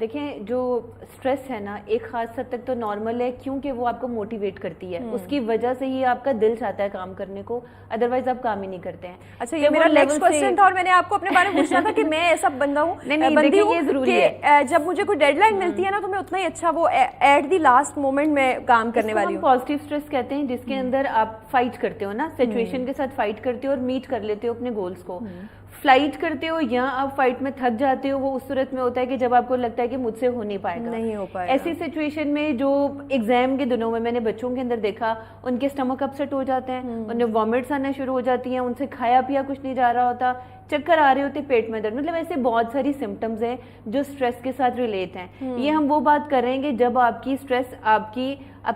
دیکھیں جو اسٹریس ہے نا ایک خاص حد تک تو نارمل ہے کیونکہ وہ آپ کو موٹیویٹ کرتی ہے, اس کی وجہ سے ہی آپ کا دل چاہتا ہے کام کرنے کو, ادروائز آپ کام ہی نہیں کرتے ہیں. اچھا یہ میرا نیکسٹ کوسچن تھا اور میں نے آپ کو اپنے بارے میں پوچھنا تھا کہ میں ایسا بندہ ہوں بندی ہوں کہ جب مجھے کوئی ڈیڈ لائن ملتی ہے نا تو میں اتنا ہی اچھا وہ ایٹ دی لاسٹ مومنٹ میں کام کرنے والی ہوں. پازیٹیو اسٹریس کہتے ہیں جس کے اندر آپ فائٹ کرتے ہو نا, سچویشن کے ساتھ فائٹ کرتے ہو اور میٹ کر لیتے ہو اپنے گولس کو. فلائٹ کرتے ہو یا آپ فائٹ میں تھک جاتے ہو, وہ اس صورت میں ہوتا ہے کہ جب آپ کو لگتا ہے کہ مجھ سے ہو نہیں پائے گا, نہیں ہو پائے گا. ایسی سچویشن میں جو ایگزام کے دنوں میں نے بچوں کے اندر دیکھا, ان کے اسٹمک اپسیٹ ہو جاتے ہیں, انہیں وامٹس آنا شروع ہو جاتی ہیں, ان سے کھایا پیا کچھ نہیں جا رہا ہوتا, چکر آ رہے ہوتے, پیٹ میں درد, مطلب ایسے بہت ساری سمٹمز ہیں جو اسٹریس کے ساتھ ریلیٹ ہیں. یہ ہم وہ بات کر رہے ہیں کہ جب آپ کی اسٹریس آپ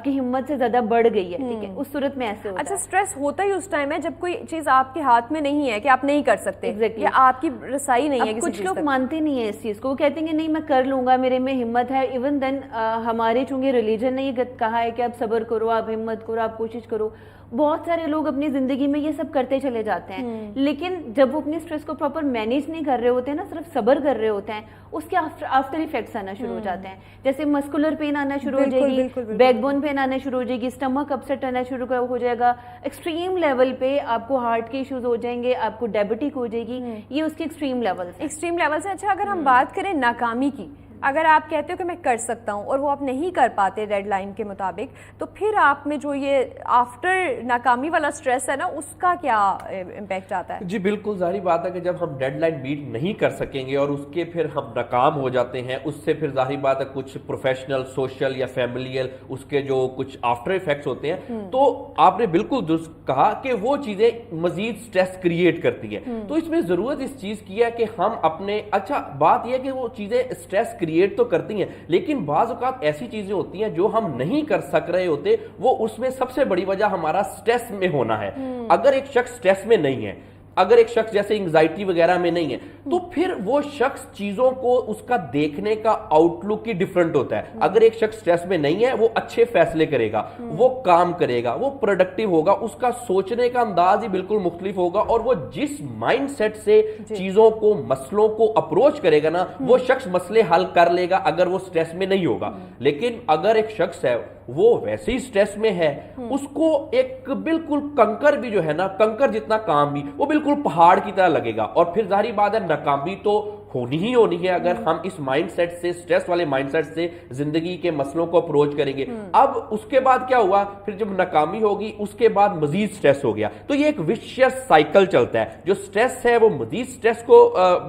کی ہمت سے زیادہ بڑھ گئی ہے, ٹھیک ہے, اس صورت میں ایسے ہوتا ہے. اچھا اسٹریس ہوتا ہی اس ٹائم ہے جب کوئی چیز آپ کے ہاتھ میں نہیں ہے کہ آپ نہیں کر سکتے, یا آپ کی رسائی نہیں ہے. کچھ لوگ مانتے نہیں ہیں اس چیز کو, وہ کہتے ہیں کہ نہیں میں کر لوں گا, میرے میں ہمت ہے. ایون دین ہمارے چونکہ ریلیجن نے یہ کہا ہے کہ آپ صبر کرو, آپ ہمت کرو, آپ کوشش کرو. بہت سارے لوگ اپنی زندگی میں یہ سب کرتے چلے جاتے ہیں, لیکن جب وہ اپنی اسٹریس کو پراپر مینیج نہیں کر رہے ہوتے ہیں نا, صرف صبر کر رہے ہوتے ہیں, اس کے آفٹر ایفیکٹس آنا شروع ہو جاتے ہیں. جیسے مسکولر پین آنا شروع ہو جائے گی, بیک بون پین آنا شروع ہو جائے گی, اسٹمک اپسیٹ آنا شروع ہو جائے گا, ایکسٹریم لیول پہ آپ کو ہارٹ کے ایشوز ہو جائیں گے, آپ کو ڈائبٹک ہو جائے گی. یہ اس کے ایکسٹریم لیولس ہیں. اچھا اگر ہم بات کریں ناکامی کی, اگر آپ کہتے ہو کہ میں کر سکتا ہوں اور وہ آپ نہیں کر پاتے ڈیڈ لائن کے مطابق, تو پھر آپ میں جو یہ آفٹر ناکامی والا سٹریس ہے نا, اس کا کیا امپیکٹ آتا ہے؟ جی بالکل ظاہری بات ہے کہ جب ہم ڈیڈ لائن میٹ نہیں کر سکیں گے اور اس کے پھر ہم ناکام ہو جاتے ہیں, اس سے پھر ظاہری بات ہے کچھ پروفیشنل, سوشل یا فیملیل اس کے جو کچھ آفٹر ایفیکٹس ہوتے ہیں, تو آپ نے بالکل درست کہا کہ وہ چیزیں مزید سٹریس کریٹ کرتی ہیں. تو اس میں ضرورت اس چیز کی ہے کہ ہم اپنے, اچھا بات یہ ہے کہ وہ چیزیں سٹریس کریٹ تو کرتی ہیں, لیکن بعض اوقات ایسی چیزیں ہوتی ہیں جو ہم نہیں کر سک رہے ہوتے, وہ اس میں سب سے بڑی وجہ ہمارا سٹریس میں ہونا ہے. اگر ایک شخص سٹریس میں نہیں ہے, اگر ایک شخص جیسے انگزائٹی وغیرہ میں نہیں ہے, تو پھر وہ شخص چیزوں کو اس کا دیکھنے کا آؤٹ لک ہی ڈیفرنٹ ہوتا ہے. اگر ایک شخص سٹریس میں نہیں ہے, وہ اچھے فیصلے کرے گا, وہ کام کرے گا, وہ پروڈکٹیو ہوگا, اس کا سوچنے کا انداز ہی بالکل مختلف ہوگا, اور وہ جس مائنڈ سیٹ سے چیزوں کو, مسئلوں کو اپروچ کرے گا نا, وہ شخص مسئلے حل کر لے گا اگر وہ سٹریس میں نہیں ہوگا. لیکن اگر ایک شخص ہے وہ ویسے ہی سٹریس میں ہے, اس کو ایک بالکل کنکر بھی جو ہے نا, کنکر جتنا کام بھی وہ بالکل پہاڑ کی طرح لگے گا, اور پھر ظاہری بات ہے ناکامی تو ہونی ہی ہونی ہے اگر ہم اس مائنڈ سیٹ سے, سٹریس والے مائنڈ سیٹ سے زندگی کے مسئلوں کو اپروچ کریں گے. اب اس کے بعد کیا ہوا, پھر جب ناکامی ہوگی اس کے بعد مزید سٹریس ہو گیا, تو یہ ایک وشیس سائیکل چلتا ہے. جو سٹریس ہے وہ مزید سٹریس کو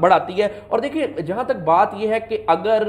بڑھاتی ہے. اور دیکھیں جہاں تک بات یہ ہے کہ اگر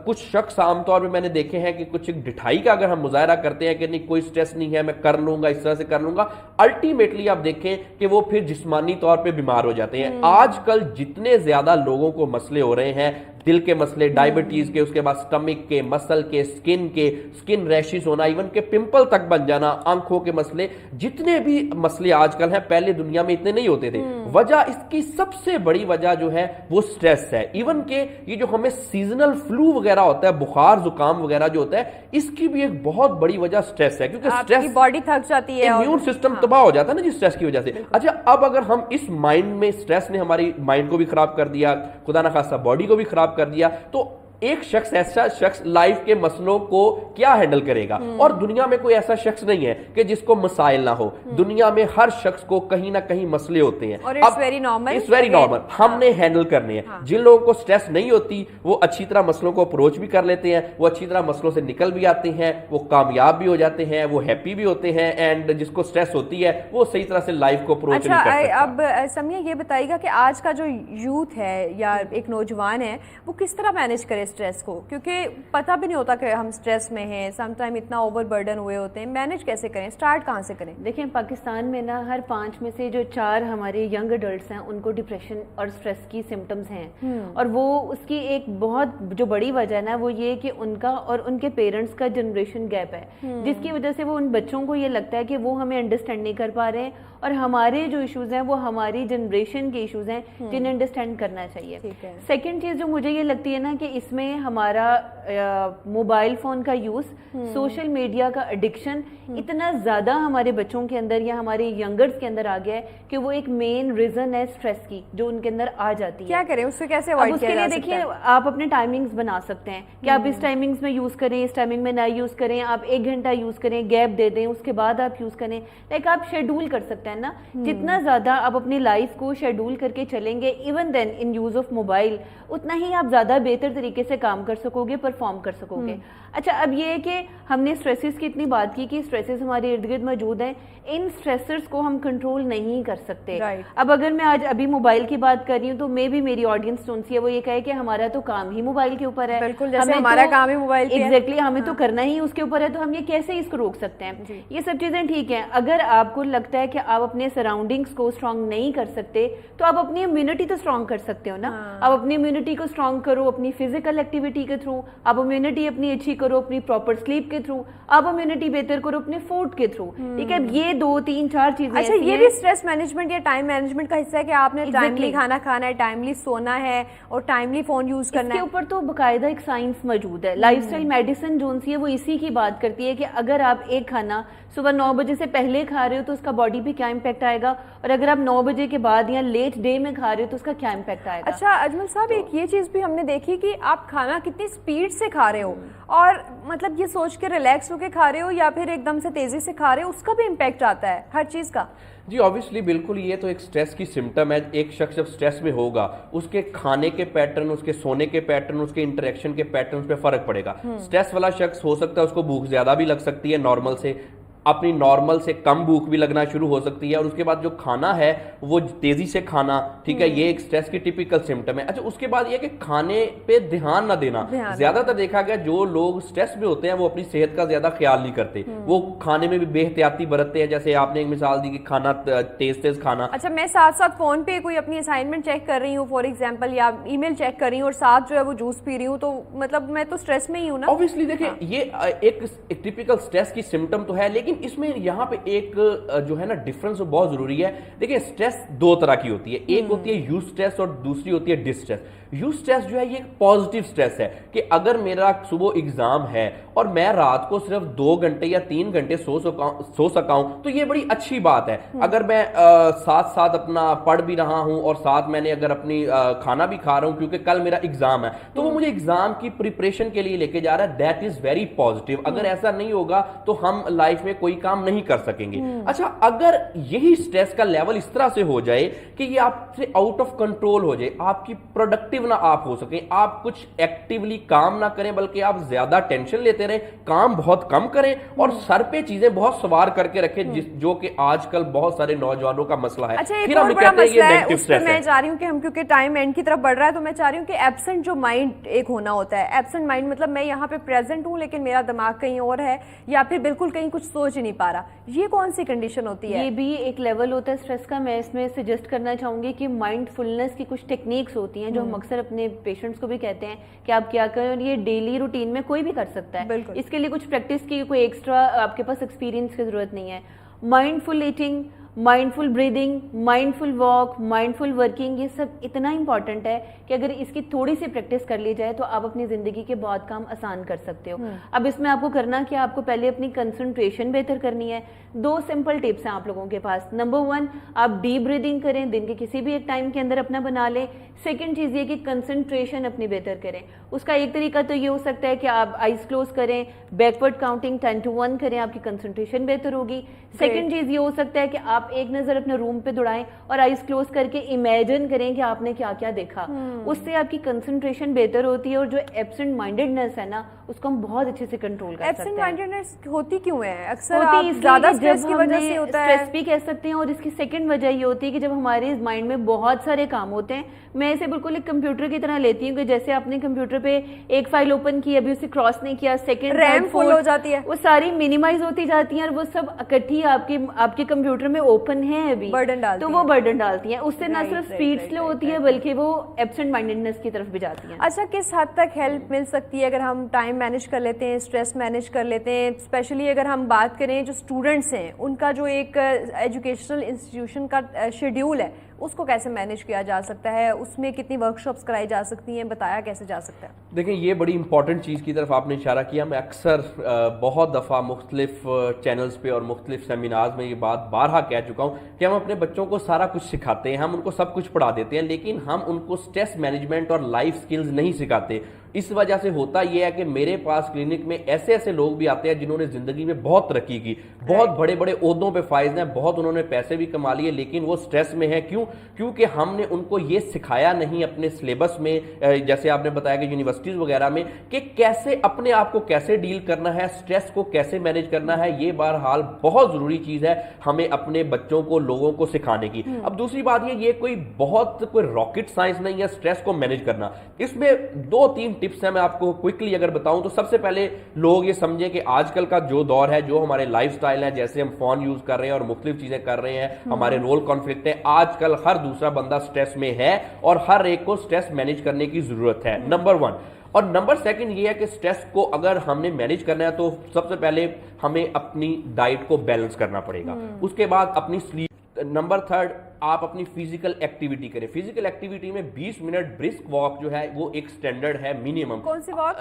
کچھ شخص عام طور پہ میں نے دیکھے ہیں کہ کچھ ڈٹھائی کا اگر ہم مظاہرہ کرتے ہیں کہ نہیں کوئی سٹریس نہیں ہے, میں کر لوں گا, اس طرح سے کر لوں گا, الٹیمیٹلی آپ دیکھیں کہ وہ پھر جسمانی طور پہ بیمار ہو جاتے ہیں. آج کل جتنے زیادہ لوگوں کو مسئلے ہو رہے ہیں, دل کے مسئلے, ڈائبٹیز کے, اس کے بعد سٹمک کے, مسل کے, سکن ریشز ہونا, ایون کہ پمپل تک بن جانا, آنکھوں کے مسئلے, جتنے بھی مسئلے آج کل ہیں پہلے دنیا میں اتنے نہیں ہوتے تھے. وجہ اس کی سب سے بڑی وجہ جو ہے وہ سٹریس ہے. ایون کہ یہ جو ہمیں سیزنل فلو وغیرہ ہوتا ہے, بخار زکام وغیرہ جو ہوتا ہے, اس کی بھی ایک بہت بڑی وجہ سٹریس ہے, کیونکہ سٹریس باڈی تھک جاتی ہے, امیون سسٹم تباہ ہو جاتا ہے نا جس سٹریس کی وجہ سے. اچھا اب اگر ہم اس مائنڈ میں, سٹریس نے ہماری مائنڈ کو بھی خراب کر دیا, خدا نہ خواستہ باڈی کو بھی خراب کر دیا, تو ایک شخص, ایسا شخص لائف کے مسئلوں کو کیا ہینڈل کرے گا؟ اور دنیا میں کوئی ایسا شخص نہیں ہے کہ جس کو مسائل نہ ہو. دنیا میں ہر شخص کو کہیں نہ کہیں مسئلے ہوتے ہیں, اور اٹس ویری نارمل, ہم نے ہینڈل کرنے ہیں. جن لوگوں کو سٹریس نہیں ہوتی وہ اچھی طرح مسئلوں کو اپروچ بھی کر لیتے ہیں, وہ اچھی طرح مسئلوں سے نکل بھی آتے ہیں, وہ کامیاب بھی ہو جاتے ہیں, وہ ہیپی بھی ہوتے ہیں, اینڈ جس کو سٹریس ہوتی ہے وہ صحیح طرح سے لائف کو اپروچ نہیں کر سکتا. اب سمیہ یہ بتائیے گا کہ آج کا جو یوتھ ہے یا ایک نوجوان ہے, وہ کس طرح مینیج کرے سٹریس کو, کیونکہ پتہ بھی نہیں ہوتا کہ ہم سٹریس میں ہیں, سم ٹائم اتنا اوور برڈن ہوئے ہوتے ہیں, مینیج کیسے کریں, سٹارٹ کہاں سے کریں؟ دیکھیں پاکستان میں نا ہر 5 میں سے جو 4 ہمارے ینگ اڈلٹس ہیں ان کو ڈپریشن اور سٹریس کی سمٹمز ہیں, اور وہ اس کی ایک بہت جو بڑی وجہ ہے نا وہ یہ کہ ان کا اور ان کے پیرنٹس کا جنریشن گیپ ہے, جس کی وجہ سے وہ ان بچوں کو یہ لگتا ہے کہ وہ ہمیں انڈرسٹینڈ نہیں کر پا رہے ہیں, اور ہمارے جو ایشوز ہیں وہ ہماری جنریشن کے ایشوز ہیں جنہیں انڈرسٹینڈ کرنا چاہیے. سیکنڈ چیز جو مجھے یہ لگتی ہے نا کہ اس میں میں ہمارا موبائل فون کا یوز, سوشل میڈیا کا ایڈکشن اتنا زیادہ ہمارے بچوں کے اندر یا ہمارے ینگرز کے اندر آ گیا ہے کہ وہ ایک مین ریزن ہے اسٹریس کی جو ان کے اندر آ جاتی ہے. کیا کریں اس سے, کیسے اوائڈ کیا جا سکتا ہے؟ دیکھیے آپ اپنے ٹائمنگز بنا سکتے ہیں کہ آپ اس ٹائمنگز میں یوز کریں, اس ٹائمنگ میں نہ یوز کریں, آپ 1 گھنٹہ یوز کریں, گیپ دے دیں, اس کے بعد آپ یوز کریں. لائک آپ شیڈول کر سکتے ہیں نا, جتنا زیادہ آپ اپنی لائف کو شیڈول کر کے چلیں گے even then in use of mobile, اتنا ہی آپ زیادہ بہتر طریقے سے کام کر سکو گے, پرفارم کر سکو گے. اچھا, اب یہ ہے کہ ہم نے اسٹریسز کی اتنی بات کی کہ اسٹریسز ہمارے ارد گرد موجود ہیں, ان اسٹریسرز کو ہم کنٹرول نہیں کر سکتے. اب اگر میں آج ابھی موبائل کی بات کر رہی ہوں تو میں بھی میری آڈینس سن سی ہے وہ یہ کہے کہ ہمارا تو کام ہی موبائل کے اوپر ہے, بالکل جیسے ہمارا کام ہی موبائل پہ ہے, ایگزیکٹلی ہمیں تو کرنا ہی اس کے اوپر ہے, تو ہم یہ کیسے اس کو روک سکتے ہیں؟ یہ سب چیزیں ٹھیک ہیں. اگر آپ کو لگتا ہے کہ آپ اپنے سراؤنڈنگس کو اسٹرانگ نہیں کر سکتے تو آپ اپنی امیونٹی تو اسٹرانگ کر سکتے ہو نا. آپ اپنی امیونٹی کو اسٹرانگ کرو اپنی فزیکل ایکٹیویٹی کے تھرو, آپ امیونٹی اپنی اچھی کرو اپنی پراپر سلیپ کے تھرو, آپ امیونٹی بہتر کرو اپنے فوڈ کے تھرو. ٹھیک ہے, یہ 2 3 4 چیزیں. اچھا, یہ بھی اسٹریس مینجمنٹ یا ٹائم مینجمنٹ کا حصہ ہے کہ آپ نے ٹائملی کھانا کھانا ہے, ٹائملی سونا ہے اور ٹائملی فون یوز کرنا ہے. اس کے اوپر تو باقاعدہ ایک سائنس موجود ہے. لائف اسٹائل میڈیسن جو سی ہے وہ اسی کی بات کرتی ہے کہ اگر آپ ایک کھانا صبح 9 بجے سے پہلے کھا رہے ہو تو اس کا باڈی پہ کیا امپیکٹ آئے گا, اور اگر آپ 9 بجے کے بعد یا لیٹ ڈے میں کھا رہے ہو تو اس کا کیا امپیکٹ آئے گا. اچھا اجمل صاحب, ایک یہ چیز بھی ہم نے دیکھی کہ آپ کھانا کتنی سپیڈ سے کھا رہے ہو, اور مطلب یہ سوچ کے ریلیکس ہو کے کھا رہے ہو یا پھر ایک دم سے تیزی سے کھا رہے ہو, اس کا بھی امپیکٹ آتا ہے ہر چیز کا. جی آبویسلی بالکل, یہ تو ایک سٹریس کی سمٹم ہے. ایک شخص جب سٹریس میں ہوگا اس کے کھانے کے پیٹرن, اس کے سونے کے پیٹرن, اس کے انٹریکشن کے پیٹرن پہ فرق پڑے گا. سٹریس والا شخص ہو سکتا ہے اس کو بھوک زیادہ بھی لگ سکتی ہے نارمل سے, اپنی نارمل سے کم بھوک بھی لگنا شروع ہو سکتی ہے, اور اس کے بعد جو کھانا ہے وہ تیزی سے کھانا, ٹھیک ہے, یہ ایک سٹریس کی ٹیپیکل سمٹم ہے. اچھا, اس کے بعد یہ کہ کھانے پہ دھیان نہ دینا. زیادہ تر دیکھا گیا جو لوگ سٹریس میں ہوتے ہیں وہ اپنی صحت کا زیادہ خیال نہیں کرتے, وہ کھانے میں بھی بے احتیاطی برتتے ہیں. جیسے آپ نے ایک مثال دی کہ کھانا تیز کھانا. اچھا, میں ساتھ ساتھ فون پہ کوئی اپنی اسائنمنٹ چیک کر رہی ہوں فار ایگزامپل, یا ای میل چیک کر رہی ہوں اور ساتھ جو ہے وہ جوس پی رہی ہوں, تو مطلب میں تو سٹریس میں ہی ہوں نا. اوبویسلی دیکھیں یہ ایک ٹیپیکل سٹریس کی سمٹم تو ہے, لیکن اس میں یہاں ایک جو ہے نا ڈفرنس بہت ضروری ہے. دیکھیں سٹریس 2 طرح کی ہوتی ہے, ایک ہوتی ہے یو سٹریس اور دوسری ہوتی ہے ڈس سٹریس. یو سٹریس جو ہے یہ ایک پازیٹیو سٹریس ہے کہ اگر میرا صبح ایگزام ہے اور میں رات کو صرف 2 گھنٹے یا 3 گھنٹے سو سکا ہوں تو یہ بڑی اچھی بات ہے. اگر میں ساتھ ساتھ اپنا پڑھ بھی رہا ہوں اور ساتھ میں نے اگر اپنی کھانا بھی کھا رہا ہوں کیونکہ کل میرا ایگزام ہے, تو وہ مجھے ایگزام کی پریپریشن کے لیے لے کے جا رہا ہے, دیٹ از ویری پازیٹیو. اگر ایسا نہیں ہوگا تو ہم لائف میں کوئی کام نہیں کر سکیں گے. اچھا, اگر یہی سٹریس کا لیول اس طرح سے ہو جائے کہ یہ آپ سے آؤٹ آف کنٹرول ہو جائے, آپ کی پروڈکٹیو نہ آپ ہو سکیں, آپ کچھ ایکٹیولی کام نہ کریں بلکہ آپ زیادہ ٹینشن لیتے رہیں, کام بہت کم کریں اور سر پہ چیزیں بہت سوار کر کے رکھیں, جو کہ آج کل بہت سارے نوجوانوں کا مسئلہ ہے. پھر ہم کہتے ہیں یہ نیگیٹو سٹریس ہے. میں چاہ رہی ہوں کہ ہم کیونکہ ٹائم اینڈ کی طرف بڑھ رہا ہے تو میں چاہ رہی ہوں کہ ایبسنٹ جو مائنڈ ایک ہونا ہوتا ہے, ایبسنٹ مائنڈ مطلب میں یہاں پہ پریزنٹ ہوں لیکن میرا دماغ کہیں اور ہے یا پھر بالکل کہیں کچھ سوچ ہی نہیں پا رہا, یہ کون سی کنڈیشن ہوتی ہے؟ یہ بھی ایک لیول ہوتا ہے سٹریس کا. میں اس میں سجیسٹ کرنا چاہوں گی کہ مائنڈ فلنس کی کچھ ٹیکنیکس ہوتی ہیں جو ہم اکثر اپنے پیشنٹس کو بھی کہتے ہیں کہ آپ کیا کریں, اور یہ ڈیلی روٹین میں کوئی بھی کر سکتا ہے. اس کے لیے کچھ پریکٹس کی کوئی ایکسٹرا آپ کے پاس ایکسپیرینس کی ضرورت نہیں ہے. مائنڈ فل ایٹنگ, مائنڈ فل بریدنگ, مائنڈ فل واک, مائنڈ فل ورکنگ, یہ سب اتنا امپورٹنٹ ہے کہ اگر اس کی تھوڑی سی پریکٹس کر لی جائے تو آپ اپنی زندگی کے بہت کام آسان کر سکتے ہو. اب اس میں آپ کو کرنا کیا, آپ کو پہلے اپنی کنسنٹریشن بہتر کرنی ہے. 2 سمپل ٹپس ہیں آپ لوگوں کے پاس. نمبر 1, آپ ڈیپ بریدنگ کریں, دن کے کسی بھی ایک ٹائم کے اندر اپنا بنا لیں. سیکنڈ چیز یہ کہ کنسنٹریشن اپنی بہتر کریں. اس کا ایک طریقہ تو یہ ہو سکتا ہے کہ آپ آئیز کلوز کریں, بیکورڈ کاؤنٹنگ 10 to 1 کریں, آپ کی کنسنٹریشن بہتر ہوگی. سیکنڈ چیز یہ ہو سکتا ہے کہ آپ ایک نظر اپنے روم پہ دوڑائیں اور آئیز کلوز کر کے امیجن کریں کہ آپ نے کیا کیا دیکھا. اس سے آپ کی کنسنٹریشن بہتر ہوتی ہے اور جو ایبسنٹ مائنڈیڈنس ہے نا اس کو ہم بہت اچھے سے کنٹرول کر سکتے ہیں. ایبسنٹ مائنڈیڈنس ہوتی کیوں ہے؟ اکثر زیادہ اسٹریس کی وجہ سے ہوتا ہے. اسٹریس بھی کہہ سکتے ہیں, اور اس کی سیکنڈ وجہ یہ ہوتی ہے کہ جب ہمارے مائنڈ میں بہت سارے کام ہوتے ہیں, میں اسے بالکل ایک کمپیوٹر کی طرح لیتی ہوں کہ جیسے آپ نے کمپیوٹر پہ ایک فائل اوپن کی, ابھی اسے کراس نہیں کیا, سیکنڈ ریم فل ہو جاتی ہے, وہ ساری منیمائز ہوتی جاتی ہیں اور وہ سب اکٹھی آپ کے کمپیوٹر میں اوپن ہے ابھی, تو وہ برڈن ڈالتی ہیں. اس سے نہ صرف اسپیڈ سلو ہوتی ہے بلکہ وہ ایبسنٹ مائنڈیڈنس کی طرف بھی جاتی ہیں. اچھا, کس حد تک ہیلپ مل سکتی ہے اگر ہم ٹائم مینیج کر لیتے ہیں, اسٹریس مینیج کر لیتے ہیں, اسپیشلی اگر ہم بات کریں جو اسٹوڈنٹس ہیں ان کا جو ایک ایجوکیشنل انسٹیٹیوشن کا شیڈیول ہے اس کو کیسے مینیج کیا جا سکتا ہے, اس میں کتنی ورکشاپس کرائی جا سکتی ہیں, بتایا کیسے جا سکتا ہے؟ دیکھیں یہ بڑی امپورٹنٹ چیز کی طرف آپ نے اشارہ کیا. میں اکثر بہت دفعہ مختلف چینلز پہ اور مختلف سیمینارز میں یہ بات بارہا کہہ چکا ہوں کہ ہم اپنے بچوں کو سارا کچھ سکھاتے ہیں, ہم ان کو سب کچھ پڑھا دیتے ہیں, لیکن ہم ان کو اسٹریس مینجمنٹ اور لائف سکلز نہیں سکھاتے. اس وجہ سے ہوتا یہ ہے کہ میرے پاس کلینک میں ایسے ایسے لوگ بھی آتے ہیں جنہوں نے زندگی میں بہت ترقی کی, بہت بڑے بڑے عہدوں پہ فائز ہیں, بہت انہوں نے پیسے بھی کما لیے, لیکن وہ سٹریس میں ہے. کیونکہ ہم نے ان کو یہ سکھایا نہیں اپنے سلیبس میں, جیسے آپ نے بتایا کہ یونیورسٹیز وغیرہ میں, کہ کیسے اپنے آپ کو کیسے ڈیل کرنا ہے, سٹریس کو کیسے مینیج کرنا ہے. یہ بہرحال بہت ضروری چیز ہے ہمیں اپنے بچوں کو, لوگوں کو سکھانے کی. اب دوسری بات یہ کوئی راکٹ سائنس نہیں ہے سٹریس کو مینیج کرنا. اس میں 2-3 ٹپس ہیں, میں آپ کو کوئکلی اگر بتاؤں تو سب سے پہلے لوگ یہ سمجھیں کہ آج کل کا جو دور ہے, جو ہمارے لائف سٹائل ہے, جیسے ہم فون یوز کر رہے ہیں اور مختلف چیزیں کر رہے ہیں, ہمارے رول کانفلکٹ ہے, آج کل ہر دوسرا بندہ سٹریس میں ہے اور ہر ایک کو سٹریس مینیج کرنے کی ضرورت ہے, نمبر 1. اور نمبر 2 یہ ہے کہ سٹریس کو اگر ہم نے مینیج کرنا ہے تو سب سے پہلے ہمیں اپنی ڈائٹ کو بیلنس کرنا پڑے گا, اس کے بعد اپنی سلیپ. نمبر 3 آپ اپنی فزیکل ایکٹیویٹی کریں. فزیکل ایکٹیویٹی میں 20 منٹ برسک واک جو ہے وہ ایک سٹینڈرڈ ہے منیمم. کون سی واک؟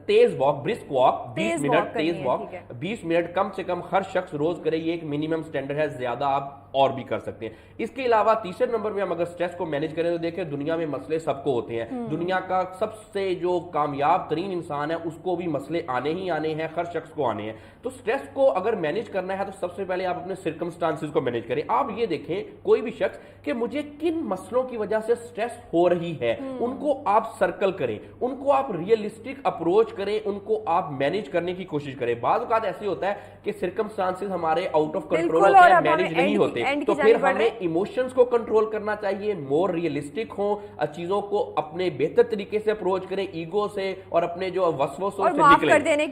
تیز واک, برسک واک 20 منٹ, تیز واک 20 منٹ کم سے کم ہر شخص روز کرے, یہ ایک منیمم سٹینڈرڈ ہے, زیادہ آپ اور بھی کر سکتے ہیں. اس کے علاوہ تیسرے نمبر میں ہم اگر سٹریس کو مینیج کریں تو دیکھیں دنیا میں مسئلے سب کو ہوتے ہیں. دنیا کا سب سے جو کامیاب ترین انسان ہے اس کو بھی مسئلے آنے ہی آنے ہیں, ہر شخص کو آنے ہیں. تو سٹریس کو اگر مینیج کرنا ہے تو سب سے پہلے آپ اپنے سرکمسٹانسز کو مینیج کریں. آپ یہ دیکھیں کوئی بھی شخص کہ مجھے کن مسئلوں کی وجہ سے سٹریس ہو رہی ہے, ان کو آپ سرکل کریں, ان کو آپ ریئلسٹک اپروچ کریں, ان کو آپ مینیج کرنے کی کوشش کریں. بعض اوقات ایسی ہوتا ہے کہ سرکمسٹانسز ہمارے آؤٹ آف کنٹرول ہوتے ہیں, مینیج نہیں ہوتے, تو پھر ہمیں ایموشنز کو کنٹرول کرنا چاہیے, مور ریئلسٹک ہوں, چیزوں کو اپنے بہتر طریقے سے اپروچ کریں, ایگو سے اور اپنے جو وسوسوں سے نکلیں.